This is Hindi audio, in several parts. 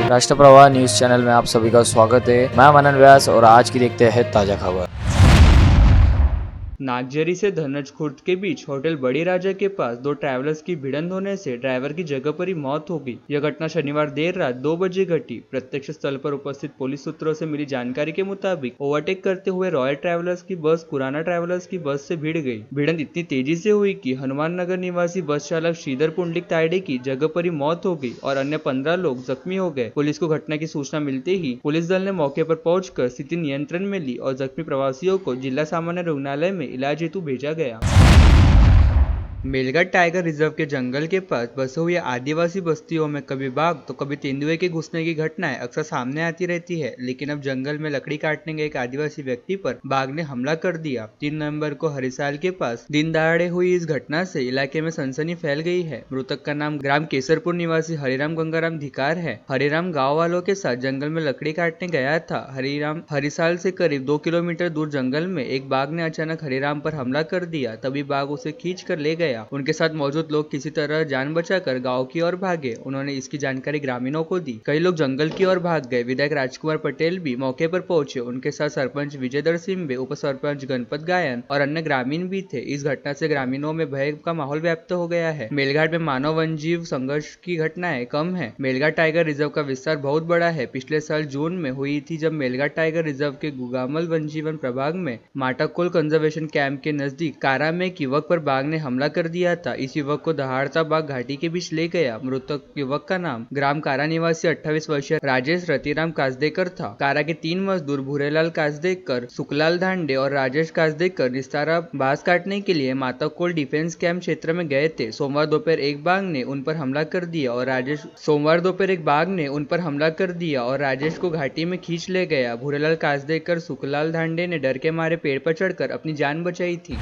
राष्ट्रप्रवाह न्यूज चैनल में आप सभी का स्वागत है। मैं मनन व्यास और आज की देखते हैं ताजा खबर। नागझरी से धनज खुर्द के बीच होटल बड़ी राजा के पास दो ट्रैवलर्स की भिड़ंत होने से ड्राइवर की जगह पर ही मौत हो गई। यह घटना शनिवार देर रात 2 बजे घटी। प्रत्यक्ष स्थल पर उपस्थित पुलिस सूत्रों से मिली जानकारी के मुताबिक ओवरटेक करते हुए रॉयल ट्रैवलर्स की बस खुराना ट्रैवलर्स की बस से भिड़ गई। भिड़ंत इतनी तेजी से हुई कि हनुमान नगर निवासी बस चालक श्रीधर पुंडलिक तायडे की जगह पर ही मौत हो गई और अन्य 15 लोग जख्मी हो गए। पुलिस को घटना की सूचना मिलते ही पुलिस दल ने मौके पर पहुंचकर स्थिति नियंत्रण में ली और जख्मी प्रवासियों को जिला सामान्य रुग्णालय में इलाज हेतु भेजा गया। मेलघाट टाइगर रिजर्व के जंगल के पास बसे हुए आदिवासी बस्तियों में कभी बाघ तो कभी तेंदुए के घुसने की घटनाएं अक्सर सामने आती रहती है, लेकिन अब जंगल में लकड़ी काटने गए एक आदिवासी व्यक्ति पर बाघ ने हमला कर दिया। 3 नवंबर को हरिसाल के पास दिन दहाड़े हुई इस घटना से इलाके में सनसनी फैल गई है। मृतक का नाम ग्राम केसरपुर निवासी हरिराम गंगाराम धिकार है। हरिराम गाँव वालों के साथ जंगल में लकड़ी काटने गया था। हरिराम हरिसाल से करीब 2 किलोमीटर दूर जंगल में एक बाघ ने अचानक हरिराम पर हमला कर दिया। तभी बाघ उसे खींच कर ले गया। उनके साथ मौजूद लोग किसी तरह जान बचाकर गांव की ओर भागे। उन्होंने इसकी जानकारी ग्रामीणों को दी। कई लोग जंगल की ओर भाग गए। विधायक राजकुमार पटेल भी मौके पर पहुंचे। उनके साथ सरपंच विजयदर सिंबे, उप सरपंच गणपत गायन और अन्य ग्रामीण भी थे। इस घटना से ग्रामीणों में भय का माहौल व्याप्त हो गया है। मेलघाट में मानव वन्यजीव संघर्ष की घटनाएं कम है। मेलघाट टाइगर रिजर्व का विस्तार बहुत बड़ा है। पिछले साल जून में हुई थी जब मेलघाट टाइगर रिजर्व के गुगामल वन्यजीवन प्रभाग में माटाकोल कंजर्वेशन कैंप के नजदीक कारा में एक युवक पर बाघ ने हमला कर दिया था। इस युवक को दहाड़ता बाघ घाटी के बीच ले गया। मृतक युवक का नाम ग्राम कारा निवासी 28 वर्षीय राजेश रतिराम कासदेकर था। कारा के 3 मजदूर भूरेलाल कासदेकर, सुखलाल धांडे और राजेश कासदेकर निस्तारा बाघ काटने के लिए माताकोल डिफेंस कैंप क्षेत्र में गए थे। सोमवार दोपहर एक बाघ ने उन पर हमला कर दिया और राजेश को घाटी में खींच ले गया। भूरेलाल कासदेकर, सुखलाल धांडे ने डर के मारे पेड़ पर चढ़कर अपनी जान बचाई थी।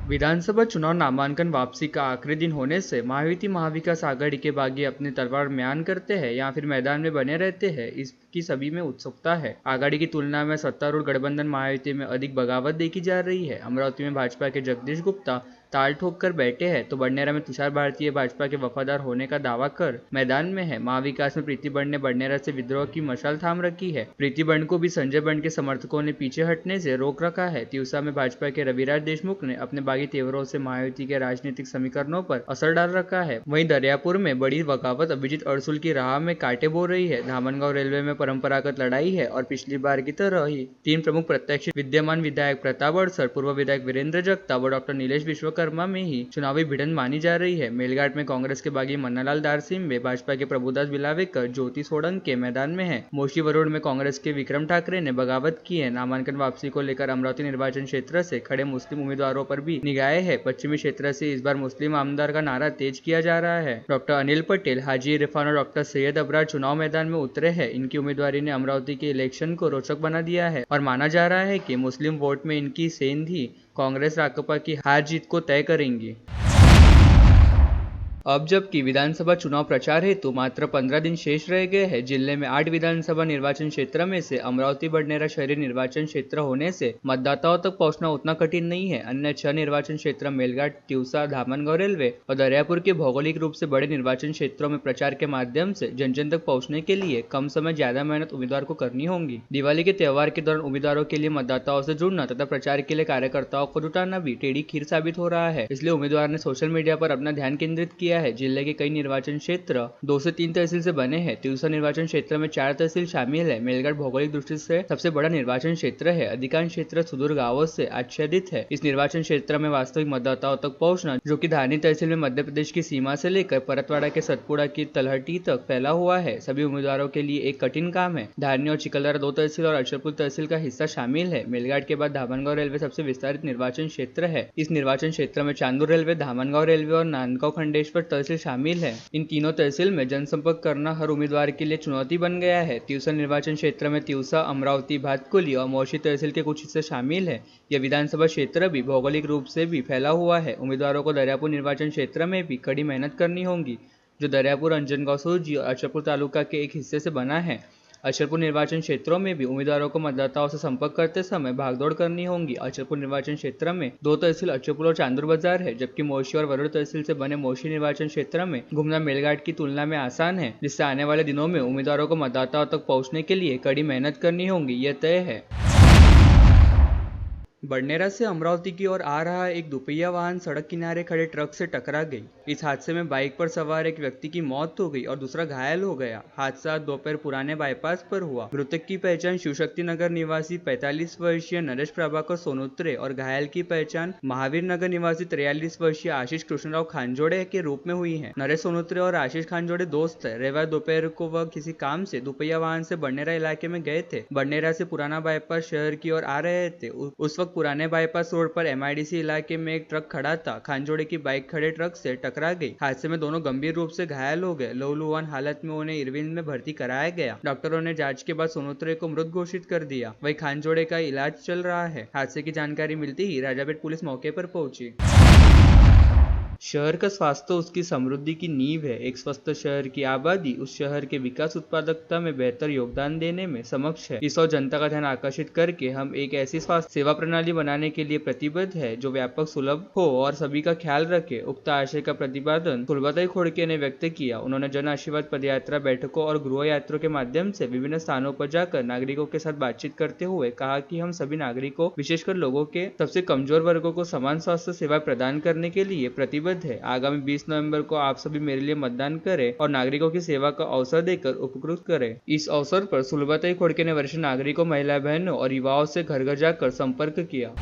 विधानसभा चुनाव नामांकन वापसी का आखिरी दिन होने से महायुति महाविकास आघाड़ी के बागी अपने तलवार म्यान करते हैं या फिर मैदान में बने रहते हैं, इसकी सभी में उत्सुकता है। आघाड़ी की तुलना में सत्तारूढ़ गठबंधन महायुति में अधिक बगावत देखी जा रही है। अमरावती में भाजपा के जगदीश गुप्ता ताल ठोक कर बैठे हैं तो बडनेरा में तुषार भारतीय भाजपा के वफादार होने का दावा कर मैदान में है। महाविकास में प्रीति बंड ने बडनेरा से विद्रोह की मशाल थाम रखी है। प्रीति बंड को भी संजय बंड के समर्थकों ने पीछे हटने से रोक रखा है। तिवसा में भाजपा के रविराज देशमुख ने अपने बागी तेवरों से महायुति के राजनीतिक समीकरणों पर असर डाल रखा है। वहीं दरियापुर में बड़ी बगावत अभिजीत अड़सुल की राह में कांटे बो रही है। धामनगांव रेलवे में परंपरागत लड़ाई है और पिछली बार की तरह ही 3 प्रमुख प्रत्याशी विद्यमान विधायक प्रताप अड़सर, पूर्व विधायक वीरेंद्र जगताप और डॉक्टर नीलेश विश्वकर्मा में ही चुनावी भिड़ंत मानी जा रही है। मेलघाट में कांग्रेस के बागी मन्नालाल दारसिंबे, भाजपा के प्रभुदास बिलावेकर, ज्योति सोलंकी मैदान में है। मोशी वरुण में कांग्रेस के विक्रम ठाकरे ने बगावत की है। नामांकन वापसी को लेकर अमरावती निर्वाचन क्षेत्र से खड़े मुस्लिम उम्मीदवारों पर भी निगाहें है। पश्चिमी क्षेत्र से इस बार मुस्लिम आमदार का नारा तेज किया जा रहा है। डॉक्टर अनिल पटेल, हाजी इरफान और डॉक्टर सैयद अबरार चुनाव मैदान में उतरे हैं। इनकी उम्मीदवारी ने अमरावती के इलेक्शन को रोचक बना दिया है और माना जा रहा है कि मुस्लिम वोट में इनकी सेंध ही कांग्रेस राकपा की हार जीत को तय करेंगी। अब जबकि विधानसभा चुनाव प्रचार हेतु मात्र 15 दिन शेष रह गए हैं, जिले में 8 विधानसभा निर्वाचन क्षेत्र में से अमरावती बडनेरा शहरी निर्वाचन क्षेत्र होने से मतदाताओं तक पहुंचना उतना कठिन नहीं है। अन्य 6 निर्वाचन क्षेत्र मेलघाट, तिवसा, धामनगांव रेलवे और दरियापुर के भौगोलिक रूप से बड़े निर्वाचन क्षेत्रों में प्रचार के माध्यम से जन जन तक पहुंचने के लिए कम समय ज्यादा मेहनत उम्मीदवार को करनी होगी। दिवाली के त्योहार के दौरान उम्मीदवारों के लिए मतदाताओं से जुड़ना तथा प्रचार के लिए कार्यकर्ताओं को जुटाना भी टेढ़ी खीर साबित हो रहा है। इसलिए उम्मीदवार ने सोशल मीडिया पर अपना ध्यान केंद्रित किया है। जिले के कई निर्वाचन क्षेत्र 2 से 3 तहसील से बने हैं। तिवसा निर्वाचन क्षेत्र में 4 तहसील शामिल है। मेलघाट भौगोलिक दृष्टि से सबसे बड़ा निर्वाचन क्षेत्र है। अधिकांश क्षेत्र सुदूर गांवों से आच्छादित है। इस निर्वाचन क्षेत्र में वास्तविक मतदाताओं तक पहुंचना, जो कि धारनी तहसील में मध्य प्रदेश की सीमा से लेकर परतवाड़ा के सतपुड़ा की तलहटी तक फैला हुआ है, सभी उम्मीदवारों के लिए एक कठिन काम है। धारनी और चिकलदरा 2 तहसील और अचलपुर तहसील का हिस्सा शामिल है। मेलघाट के बाद धामनगांव रेलवे सबसे विस्तारित निर्वाचन क्षेत्र है। इस निर्वाचन क्षेत्र में चांदूर रेलवे, धामनगांव रेलवे और नांदगांव खंडेश्वर तहसील शामिल है। इन तीनों तहसील में जनसंपर्क करना हर उम्मीदवार के लिए चुनौती बन गया है। तिवसा निर्वाचन क्षेत्र में तिवसा, अमरावती, भातकुली और मोशी तहसील के कुछ हिस्से शामिल है। यह विधानसभा क्षेत्र भी भौगोलिक रूप से भी फैला हुआ है। उम्मीदवारों को दरियापुर निर्वाचन क्षेत्र में भी कड़ी मेहनत करनी होगी, जो दरियापुर, अंजनगांव, सूरजी और अचलपुर तालुका के एक हिस्से से बना है। अचलपुर निर्वाचन क्षेत्रों में भी उम्मीदवारों को मतदाताओं से संपर्क करते समय भागदौड़ करनी होगी। अचलपुर निर्वाचन क्षेत्र में 2 तहसील अचलपुर और चांदूर बाजार है, जबकि मोशी और वरुड़ तहसील से बने मोशी निर्वाचन क्षेत्र में घूमना मेलघाट की तुलना में आसान है, जिससे आने वाले दिनों में उम्मीदवारों को मतदाताओं तक पहुंचने के लिए कड़ी मेहनत करनी होगी, यह तय है। बडनेरा से अमरावती की ओर आ रहा एक दुपहिया वाहन सड़क किनारे खड़े ट्रक से टकरा गई। इस हादसे में बाइक पर सवार एक व्यक्ति की मौत हो गई और दूसरा घायल हो गया। हादसा दोपहर पुराने बाईपास पर हुआ। मृतक की पहचान शिवशक्ति नगर निवासी 45 वर्षीय नरेश प्रभाकर सोनोत्रे और घायल की पहचान महावीर नगर निवासी 43 वर्षीय आशीष कृष्णराव खानजोड़े के रूप में हुई है। नरेश सोनोत्रे और आशीष खानजोड़े दोस्त है। रविवार दोपहर को वह किसी काम से दुपहिया वाहन से बडनेरा इलाके में गए थे। बडनेरा से पुराना बाईपास शहर की ओर आ रहे थे। उस वक्त पुराने बाईपास रोड पर MIDC इलाके में एक ट्रक खड़ा था। खानजोड़े की बाइक खड़े ट्रक से टकरा गई। हादसे में दोनों गंभीर रूप से घायल हो गए। लहूलुहान हालत में उन्हें इरविन में भर्ती कराया गया। डॉक्टरों ने जांच के बाद सोनोत्रे को मृत घोषित कर दिया। वही खानजोड़े का इलाज चल रहा है। हादसे की जानकारी मिलते ही राजापेट पुलिस मौके पर पहुंची। शहर का स्वास्थ्य उसकी समृद्धि की नींव है। एक स्वस्थ शहर की आबादी उस शहर के विकास उत्पादकता में बेहतर योगदान देने में समक्ष है। इस और जनता का ध्यान आकर्षित करके हम एक ऐसी स्वास्थ्य सेवा प्रणाली बनाने के लिए प्रतिबद्ध है जो व्यापक, सुलभ हो और सभी का ख्याल रखे। उक्त आशय का प्रतिपादन सुलभताई खोड़के ने व्यक्त किया। उन्होंने जन आशीर्वाद पदयात्रा, बैठकों और गृह यात्रा के माध्यम से विभिन्न स्थानों पर जाकर नागरिकों के साथ बातचीत करते हुए कहा कि हम सभी नागरिकों, विशेषकर लोगों के सबसे कमजोर वर्गों को समान स्वास्थ्य सेवा प्रदान करने के लिए प्रतिबद्ध है। आगामी 20 नवंबर को आप सभी मेरे लिए मतदान करें और नागरिकों की सेवा का अवसर देकर उपकृत करें। इस अवसर पर सुलभताई खोड़के ने वरिष्ठ नागरिकों, महिला बहनों और युवाओं से घर घर जाकर संपर्क किया।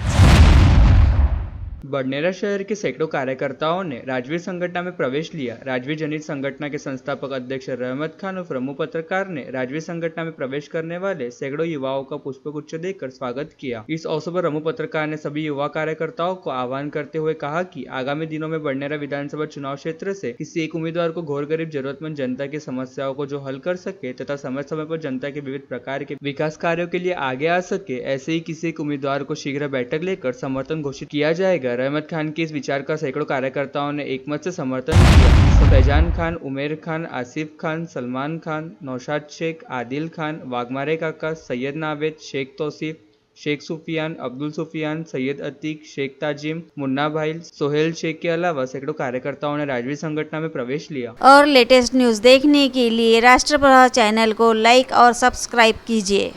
बडनेरा शहर के सैकड़ों कार्यकर्ताओं ने राजवीर संगठन में प्रवेश लिया। राजवीर जनित संगठन के संस्थापक अध्यक्ष रहमत खान और प्रमुख पत्रकार ने राजवीर संगठन में प्रवेश करने वाले सैकड़ों युवाओं का पुष्पगुच्छ देकर स्वागत किया। इस अवसर पर प्रमुख पत्रकार ने सभी युवा कार्यकर्ताओं को आह्वान करते हुए कहा कि आगामी दिनों में बडनेरा विधानसभा चुनाव क्षेत्र से किसी एक उम्मीदवार को घोर गरीब जरूरतमंद जनता की समस्याओं को जो हल कर सके तथा समय समय पर जनता के विविध प्रकार के विकास कार्यों के लिए आगे आ सके, ऐसे ही किसी एक उम्मीदवार को शीघ्र बैठक लेकर समर्थन घोषित किया जाएगा। रहमत खान के इस विचार का सैकड़ों कार्यकर्ताओं ने एकमत से समर्थन किया। इसमें फैजान खान, उमेर खान, आसिफ खान, सलमान खान, नौशाद शेख, आदिल खान, वाघमारे काका, सैयद नावेद, शेख तौसीफ, शेख सुफियान, अब्दुल सुफियान, सैयद अतीक, शेख ताजिम, मुन्ना भाई, सोहेल शेख के अलावा सैकड़ों कार्यकर्ताओं ने राजवीर संगठन में प्रवेश लिया। और लेटेस्ट न्यूज देखने के लिए राष्ट्रप्रभा चैनल को लाइक और सब्सक्राइब कीजिए।